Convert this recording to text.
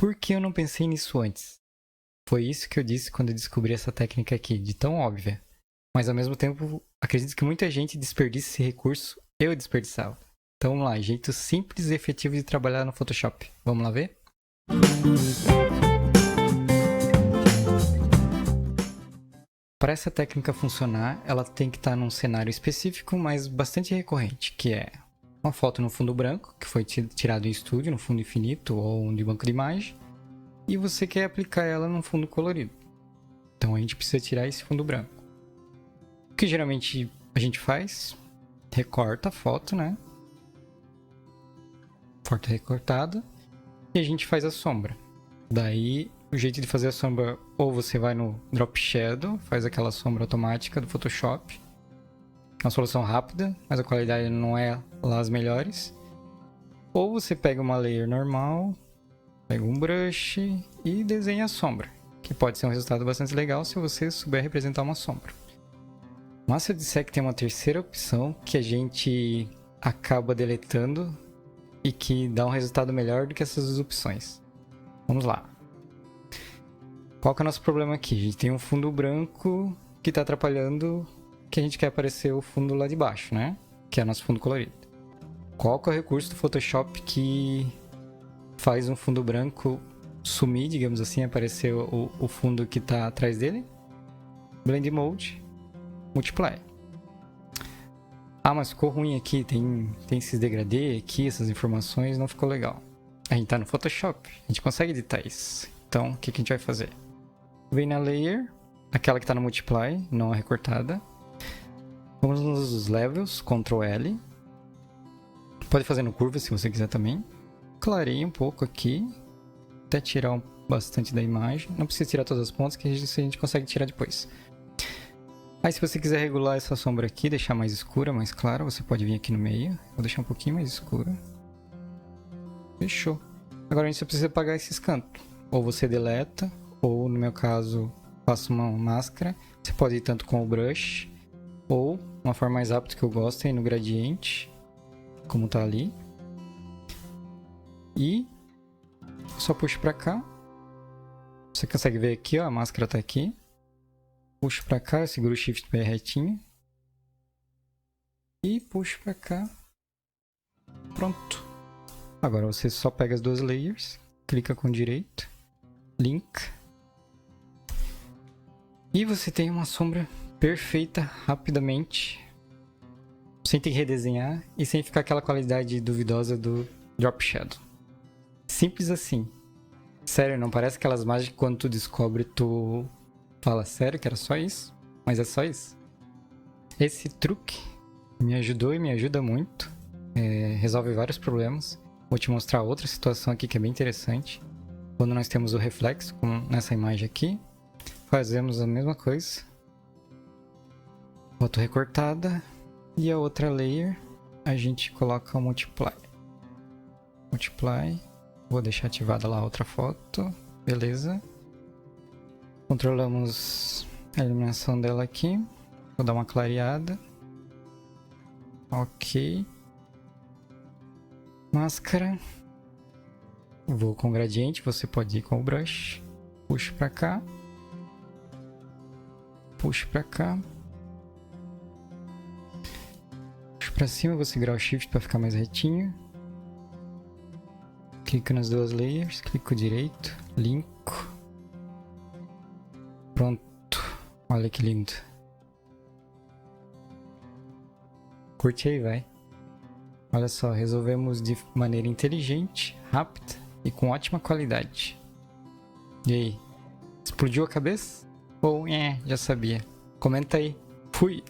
Por que eu não pensei nisso antes? Foi isso que eu disse quando eu descobri essa técnica aqui, de tão óbvia. Mas ao mesmo tempo, acredito que muita gente desperdiça esse recurso, eu desperdiçava. Então vamos lá, jeito simples e efetivo de trabalhar no Photoshop. Vamos lá ver? Para essa técnica funcionar, ela tem que estar num cenário específico, mas bastante recorrente, que é uma foto no fundo branco, que foi tirado em estúdio, no fundo infinito ou de banco de imagem, e você quer aplicar ela num fundo colorido. Então a gente precisa tirar esse fundo branco. O que geralmente a gente faz? Recorta a foto, né? Foto recortada, e a gente faz a sombra. Daí, o jeito de fazer a sombra, ou você vai no Drop Shadow, faz aquela sombra automática do Photoshop. É uma solução rápida, mas a qualidade não é lá as melhores. Ou você pega uma layer normal, pega um brush e desenha a sombra, que pode ser um resultado bastante legal se você souber representar uma sombra. Mas se eu disser que tem uma terceira opção que a gente acaba deletando e que dá um resultado melhor do que essas duas opções. Vamos lá. Qual que é o nosso problema aqui? A gente tem um fundo branco que está atrapalhando que a gente quer aparecer o fundo lá de baixo, né? Que é o nosso fundo colorido. Qual que é o recurso do Photoshop que faz um fundo branco sumir, digamos assim, aparecer o fundo que está atrás dele? Blend Mode, Multiply. Ah, mas ficou ruim aqui, tem esses degradê aqui, essas informações, não ficou legal. A gente tá no Photoshop, a gente consegue editar isso. Então, o que a gente vai fazer? Vem na Layer, aquela que tá no Multiply, não a recortada. Vamos nos Levels, Ctrl L. Pode fazer no Curva se você quiser também. Clareia um pouco aqui, até tirar bastante da imagem. Não precisa tirar todas as pontas, que a gente consegue tirar depois. Aí se você quiser regular essa sombra aqui, deixar mais escura, mais clara, você pode vir aqui no meio. Vou deixar um pouquinho mais escura. Fechou. Agora a gente só precisa apagar esses cantos. Ou você deleta, ou no meu caso, faço uma máscara. Você pode ir tanto com o brush, ou uma forma mais rápida que eu gosto é ir no gradiente, como tá ali. E só puxo pra cá. Você consegue ver aqui, ó, a máscara tá aqui. Puxo pra cá, eu seguro o Shift bem retinho. E puxo pra cá. Pronto. Agora você só pega as duas layers, clica com direito, Link. E você tem uma sombra perfeita, rapidamente. Sem ter que redesenhar e sem ficar aquela qualidade duvidosa do Drop Shadow. Simples assim. Sério, não parece aquelas mágicas que quando tu descobre, tu fala sério que era só isso? Mas é só isso. Esse truque me ajudou e me ajuda muito. Resolve vários problemas. Vou te mostrar outra situação aqui que é bem interessante. Quando nós temos o reflexo, como nessa imagem aqui, fazemos a mesma coisa. Foto recortada. E a outra layer, a gente coloca o Multiply. Multiply. Vou deixar ativada lá a outra foto. Beleza. Controlamos a iluminação dela aqui. Vou dar uma clareada. Ok. Máscara. Vou com gradiente, você pode ir com o brush. Puxo pra cá. Puxo pra cá. Puxo pra cima, vou segurar o Shift para ficar mais retinho. Clico nas duas layers, clico direito, linko. Pronto. Olha que lindo. Curte aí, vai. Olha só, resolvemos de maneira inteligente, rápida e com ótima qualidade. E aí? Explodiu a cabeça? Ou já sabia? Comenta aí. Fui!